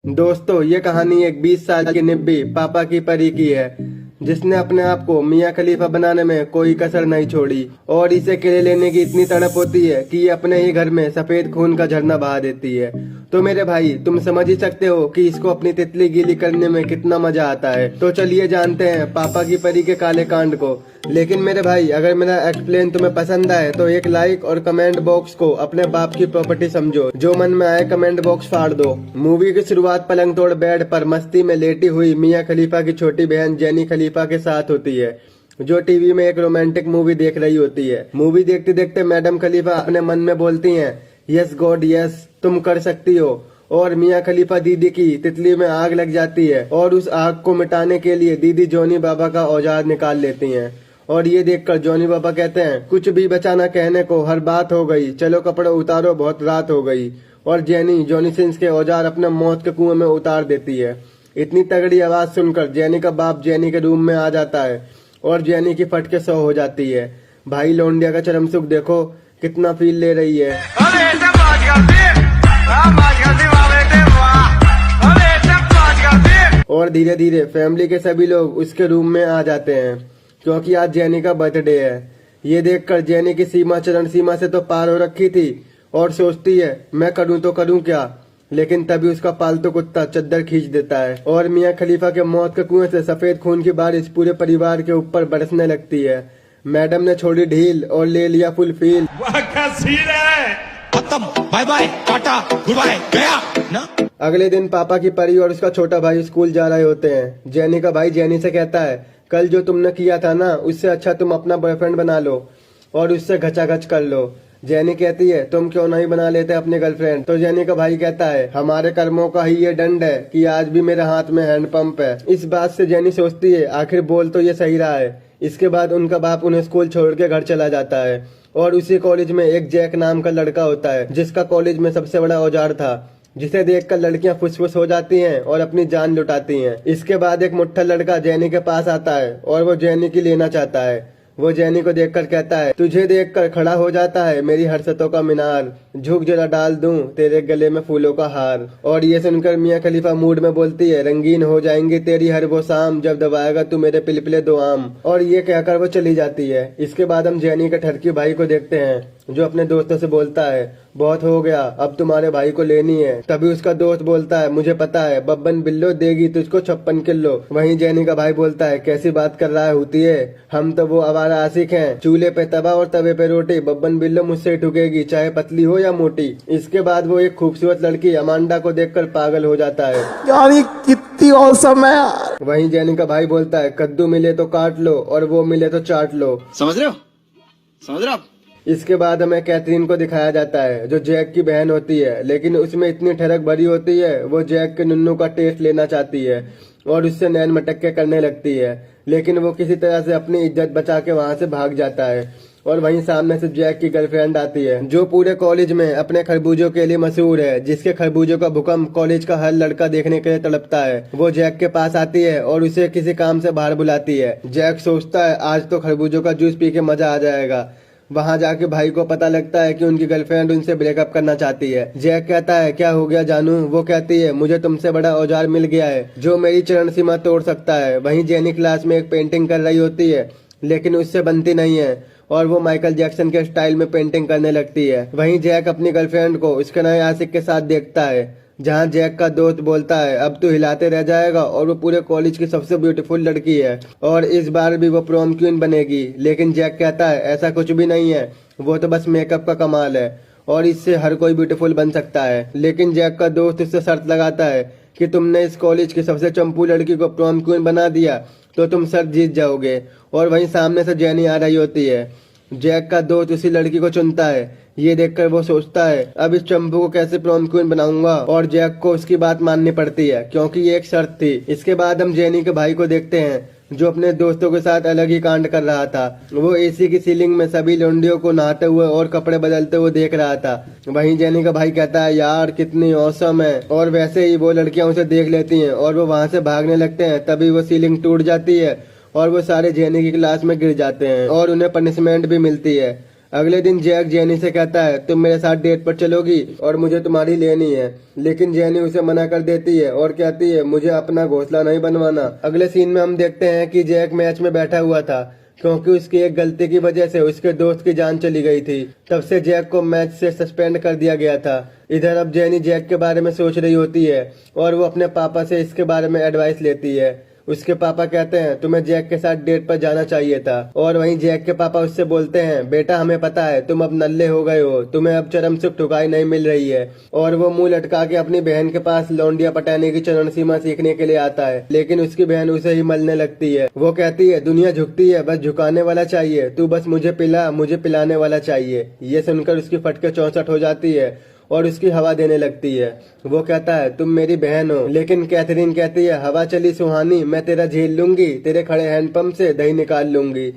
दोस्तों, ये कहानी एक 20 साल की निब्बी पापा की परी की है, जिसने अपने आप को मियां खलीफा बनाने में कोई कसर नहीं छोड़ी और इसे किले लेने की इतनी तड़प होती है कि ये अपने ही घर में सफेद खून का झरना बहा देती है। तो मेरे भाई, तुम समझ ही सकते हो कि इसको अपनी तितली गीली करने में कितना मजा आता है। तो चलिए जानते हैं पापा की परी के काले कांड को। लेकिन मेरे भाई, अगर मेरा एक्सप्लेन तुम्हें पसंद आए तो एक लाइक और कमेंट बॉक्स को अपने बाप की प्रॉपर्टी समझो। जो मन में आए कमेंट बॉक्स फाड़ दो। मूवी की शुरुआत पलंग तोड़ बेड पर मस्ती में लेटी हुई मियां खलीफा की छोटी बहन जेनी खलीफा के साथ होती है, जो टीवी में एक रोमांटिक मूवी देख रही होती है। मूवी देखते देखते मैडम खलीफा अपने मन में बोलती हैं, यस गॉड यस, तुम कर सकती हो। और मियां खलीफा दीदी की तितली में आग लग जाती है और उस आग को मिटाने के लिए दीदी जॉनी बाबा का औजार निकाल लेती हैं। और ये देखकर जॉनी बाबा कहते हैं, कुछ भी बचाना कहने को हर बात हो गई, चलो कपड़े उतारो बहुत रात हो गई। और जेनी जॉनी सिंस के औजार अपने मौत के कुएं में उतार देती है। इतनी तगड़ी आवाज सुनकर जेनी का बाप जेनी के रूम में आ जाता है और जेनी की फटके सौ हो जाती है। भाई लौंडिया का चरम सुख देखो, कितना फील ले रही है। और धीरे धीरे फैमिली के सभी लोग उसके रूम में आ जाते हैं, क्योंकि आज जेनी का बर्थडे है। ये देखकर जेनी की सीमा चरण सीमा से तो पार हो रखी थी और सोचती है, मैं करूं तो करूं क्या। लेकिन तभी उसका पालतू कुत्ता चद्दर खींच देता है और मियां खलीफा के मौत के कुएं से सफेद खून की बारिश पूरे परिवार के ऊपर बरसने लगती है। मैडम ने छोड़ी ढील और ले लिया full feel. Bye bye tata good bye गया ना। अगले दिन पापा की परी और उसका छोटा भाई स्कूल जा रहे होते हैं। जेनी का भाई जेनी से कहता है, कल जो तुमने किया था ना, उससे अच्छा तुम अपना बॉयफ्रेंड बना लो और उससे घचाघच कर लो। जेनी कहती है, तुम क्यों नहीं बना लेते अपने गर्लफ्रेंड। तो जेनी का भाई कहता है, हमारे कर्मों का ही ये दंड है कि आज भी मेरे हाथ में हैंडपंप है। इस बात से जेनी सोचती है, आखिर बोल तो ये सही रहा है। इसके बाद उनका बाप उन्हें स्कूल छोड़ के घर चला जाता है और उसी कॉलेज में एक जैक नाम का लड़का होता है, जिसका कॉलेज में सबसे बड़ा औजार था, जिसे देखकर लड़कियां फुसफुस हो जाती हैं और अपनी जान लुटाती हैं। इसके बाद एक मुट्ठा लड़का जेनी के पास आता है और वो जेनी की लेना चाहता है। वो जेनी को देखकर कहता है, तुझे देखकर खड़ा हो जाता है मेरी हर्षतों का मीनार, झुक जरा डाल दूं तेरे गले में फूलों का हार। और ये सुनकर मियां खलीफा मूड में बोलती है, रंगीन हो जाएंगी तेरी हर वो शाम, जब दबाएगा तू मेरे पिलपिले दो आम। और ये कहकर वो चली जाती है। इसके बाद हम जेनी के ठरकी भाई को देखते हैं, जो अपने दोस्तों से बोलता है, बहुत हो गया, अब तुम्हारे भाई को लेनी है। तभी उसका दोस्त बोलता है, मुझे पता है, बब्बन बिल्लो देगी तुझको 56 किलो। वहीं जेनी का भाई बोलता है, कैसी बात कर रहा है होती है, हम तो वो आवारा आशिक हैं, चूल्हे पे तवा और तवे पे रोटी, बब्बन बिल्लो मुझसे ठुकेगी, चाहे पतली हो या मोटी। इसके बाद वो एक खूबसूरत लड़की अमांडा को देखकर पागल हो जाता है। यार ये कितनी औसम है यार। वहीं जेनी का भाई बोलता है, कद्दू मिले तो काट लो और वो मिले तो चाट लो। समझ रहे हो, समझ रहे हो आप। इसके बाद हमें कैथरीन को दिखाया जाता है, जो जैक की बहन होती है, लेकिन उसमें इतनी ठरक भरी होती है, वो जैक के नुन्नू का टेस्ट लेना चाहती है और उससे नैन मटक्के करने लगती है। लेकिन वो किसी तरह से अपनी इज्जत बचा के वहाँ से भाग जाता है। और वहीं सामने से जैक की गर्लफ्रेंड आती है, जो पूरे कॉलेज में अपने खरबूजों के लिए मशहूर है, जिसके खरबूजों का भूकंप कॉलेज का हर लड़का देखने के लिए तड़पता है। वो जैक के पास आती है और उसे किसी काम से बाहर बुलाती है। जैक सोचता है, आज तो खरबूजों का जूस पी के मजा आ जाएगा। वहाँ जाके भाई को पता लगता है कि उनकी गर्लफ्रेंड उनसे ब्रेकअप करना चाहती है। जैक कहता है, क्या हो गया जानू। वो कहती है, मुझे तुमसे बड़ा औजार मिल गया है, जो मेरी चरण सीमा तोड़ सकता है। वहीं जेनी क्लास में एक पेंटिंग कर रही होती है, लेकिन उससे बनती नहीं है और वो माइकल जैक्सन के स्टाइल में पेंटिंग करने लगती है। वहीं जैक अपनी गर्लफ्रेंड को उसके नए आशिक के साथ देखता है, जहां जैक का दोस्त बोलता है, अब तू हिलाते रह जाएगा, और वो पूरे कॉलेज की सबसे ब्यूटीफुल लड़की है और इस बार भी वो प्रॉम क्वीन बनेगी। लेकिन जैक कहता है, ऐसा कुछ भी नहीं है, वो तो बस मेकअप का कमाल है और इससे हर कोई ब्यूटीफुल बन सकता है। लेकिन जैक का दोस्त उससे शर्त लगाता है कि तुमने इस कॉलेज की सबसे चंपू लड़की को प्रॉम क्वीन बना दिया तो तुम सर जीत जाओगे। और वहीं सामने से जेनी आ रही होती है। जैक का दोस्त उसी लड़की को चुनता है। ये देखकर वो सोचता है, अब इस चंपू को कैसे प्रॉम क्वीन बनाऊंगा। और जैक को उसकी बात माननी पड़ती है, क्योंकि ये एक शर्त थी। इसके बाद हम जेनी के भाई को देखते हैं, जो अपने दोस्तों के साथ अलग ही कांड कर रहा था। वो एसी की सीलिंग में सभी लौंडियों को नहाते हुए और कपड़े बदलते हुए देख रहा था। वहीं जेनी का भाई कहता है, यार कितनी औसम है। और वैसे ही वो लड़कियां उसे देख लेती हैं और वो वहां से भागने लगते हैं। तभी वो सीलिंग टूट जाती है और वो सारे जेनी की क्लास में गिर जाते हैं और उन्हें पनिशमेंट भी मिलती है। अगले दिन जैक जेनी से कहता है तुम मेरे साथ डेट पर चलोगी और मुझे तुम्हारी लेनी है, लेकिन जेनी उसे मना कर देती है और कहती है मुझे अपना घोंसला नहीं बनवाना। अगले सीन में हम देखते हैं कि जैक मैच में बैठा हुआ था क्योंकि उसकी एक गलती की वजह से उसके दोस्त की जान चली गई थी। तब से जैक को मैच से सस्पेंड कर दिया गया था। इधर अब जेनी जैक के बारे में सोच रही होती है और वो अपने पापा से इसके बारे में एडवाइस लेती है। उसके पापा कहते हैं तुम्हें जैक के साथ डेट पर जाना चाहिए था, और वहीं जैक के पापा उससे बोलते हैं बेटा हमें पता है तुम अब नल्ले हो गए हो, तुम्हें अब चरम सुख ठुकाई नहीं मिल रही है। और वो मुंह लटका के अपनी बहन के पास लौंडिया पटाने की चरण सीमा सीखने के लिए आता है, लेकिन उसकी बहन उसे ही मलने लगती है। वो कहती है दुनिया झुकती है, बस झुकाने वाला चाहिए, तू बस मुझे पिला, मुझे पिलाने वाला चाहिए। ये सुनकर उसकी फटके 64 हो जाती है और उसकी हवा देने लगती है। वो कहता है तुम मेरी बहन हो, लेकिन कैथरीन कहती है हवा चली सुहानी, मैं तेरा झेल लूंगी, तेरे खड़े हैंडपंप से दही निकाल लूंगी।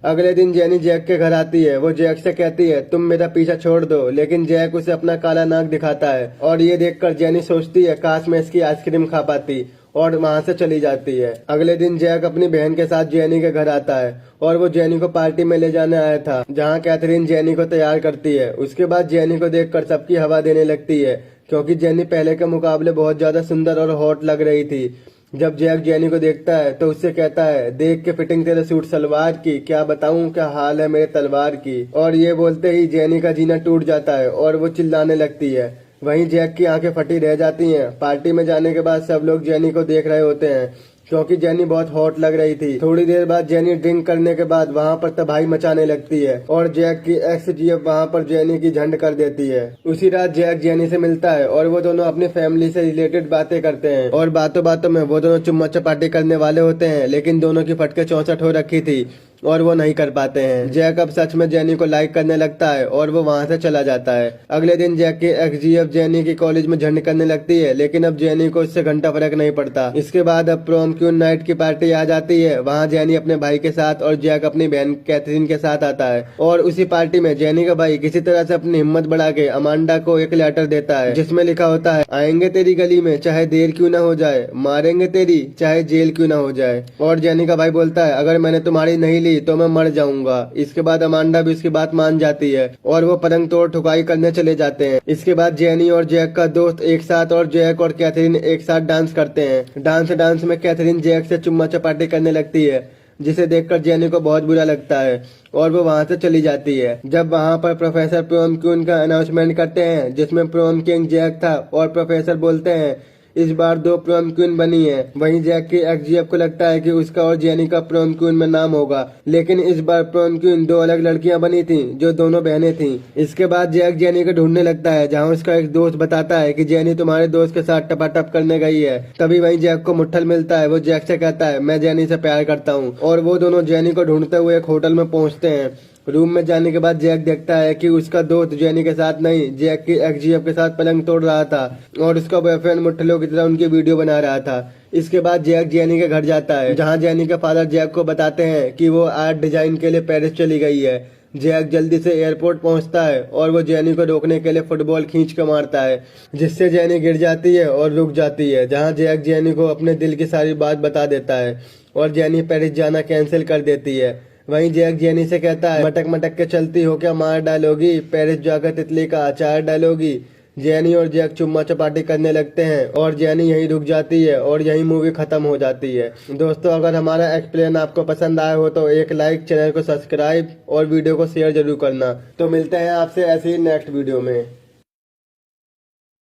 अगले दिन जेनी जैक के घर आती है। वो जैक से कहती है तुम मेरा पीछा छोड़ दो, लेकिन जैक उसे अपना काला नाक दिखाता है और ये देखकर जेनी सोचती है काश मैं इसकी आइसक्रीम खा पाती, और वहाँ से चली जाती है। अगले दिन जैक अपनी बहन के साथ जेनी के घर आता है और वो जेनी को पार्टी में ले जाने आया था, जहाँ कैथरीन जेनी को तैयार करती है। उसके बाद जेनी को देखकर सबकी हवा देने लगती है क्योंकि जेनी पहले के मुकाबले बहुत ज्यादा सुंदर और हॉट लग रही थी। जब जैक जेनी को देखता है तो उससे कहता है देख के फिटिंग तेरे सूट सलवार की, क्या बताऊं क्या हाल है मेरे तलवार की। और ये बोलते ही जेनी का जीना टूट जाता है और वो चिल्लाने लगती है। वहीं जैक की आंखें फटी रह जाती हैं। पार्टी में जाने के बाद सब लोग जेनी को देख रहे होते हैं क्योंकि जेनी बहुत हॉट लग रही थी। थोड़ी देर बाद जेनी ड्रिंक करने के बाद वहाँ पर तबाही मचाने लगती है और जैक की एक्स जीएफ वहाँ पर जेनी की झंड कर देती है। उसी रात जैक जेनी से मिलता है और वो दोनों अपनी फैमिली से रिलेटेड बातें करते हैं और बातों बातों में वो दोनों चुम्मा चपाटी करने वाले होते हैं, लेकिन दोनों की फटके 64 हो रखी थी और वो नहीं कर पाते हैं। जैक अब सच में जेनी को लाइक करने लगता है और वो वहाँ से चला जाता है। अगले दिन जैक की एक्सजीएफ जेनी की कॉलेज में झंड करने लगती है, लेकिन अब जेनी को इससे घंटा फर्क नहीं पड़ता। इसके बाद अब प्रोम क्यून नाइट की पार्टी आ जाती है। वहाँ जेनी अपने भाई के साथ और जैक अपनी बहन कैथरीन के साथ आता है और उसी पार्टी में जेनी का भाई किसी तरह से अपनी हिम्मत बढ़ा के अमांडा को एक लेटर देता है जिसमें लिखा होता है आएंगे तेरी गली में चाहे देर क्यों न हो जाए, मारेंगे तेरी चाहे जेल क्यों न हो जाए। और जेनी का भाई बोलता है अगर मैंने तुम्हारी नहीं तो मैं मर जाऊंगा। इसके बाद अमांडा भी उसकी बात मान जाती है और वो पलंग तोड़ ठुकाई करने चले जाते हैं। इसके बाद जेनी और जैक का दोस्त एक साथ और जैक और कैथरीन एक साथ डांस करते हैं। डांस में कैथरीन जैक से चुम्मा चपाटी करने लगती है, जिसे देखकर जेनी को बहुत बुरा लगता है और वो वहाँ से चली जाती है। जब वहाँ पर प्रोफेसर प्रोम क्यून का अनाउंसमेंट करते हैं जिसमें प्रोम किंग जैक था और प्रोफेसर बोलते हैं इस बार 2 प्रोम क्वीन बनी है। वहीं जैक की एक्सजीएफ को लगता है कि उसका और जेनी का प्रोम क्वीन में नाम होगा, लेकिन इस बार प्रोम क्वीन 2 अलग लड़कियां बनी थीं जो दोनों बहनें थीं। इसके बाद जैक जेनी को ढूंढने लगता है, जहां उसका एक दोस्त बताता है कि जेनी तुम्हारे दोस्त के साथ टपाटप करने गई है। तभी वहीं जैक को मुट्ठल मिलता है। वो जैक से कहता है मैं जेनी से प्यार करता हूँ, और वो दोनों जेनी को ढूंढते हुए एक होटल में पहुंचते हैं। रूम में जाने के बाद जैक देखता है कि उसका दोस्त जेनी के साथ नहीं, जैक की एक्सजीएफ के साथ पलंग तोड़ रहा था और उसका बॉयफ्रेंड मुट्ठलों की तरह उनकी वीडियो बना रहा था। इसके बाद जैक जेनी के घर जाता है, जहां जेनी के फादर जैक को बताते हैं कि वो आर्ट डिजाइन के लिए पेरिस चली गई है। जैक जल्दी से एयरपोर्ट पहुंचता है और वो जेनी को रोकने के लिए फुटबॉल खींच कर मारता है, जिससे जेनी गिर जाती है और रुक जाती है। जहां जैक जेनी को अपने दिल की सारी बात बता देता है और जेनी पेरिस जाना कैंसिल कर देती है। वहीं जैक जेनी से कहता है मटक मटक के चलती हो क्या मार डालोगी, पेरिस जाकर तितली का अचार डालोगी। जेनी और जैक चुम्मा चपाटी करने लगते हैं और जेनी यहीं रुक जाती है और यहीं मूवी खत्म हो जाती है। दोस्तों अगर हमारा एक्सप्लेन आपको पसंद आया हो तो एक लाइक, चैनल को सब्सक्राइब और वीडियो को शेयर जरूर करना। तो मिलते हैं आपसे ऐसे ही नेक्स्ट वीडियो में।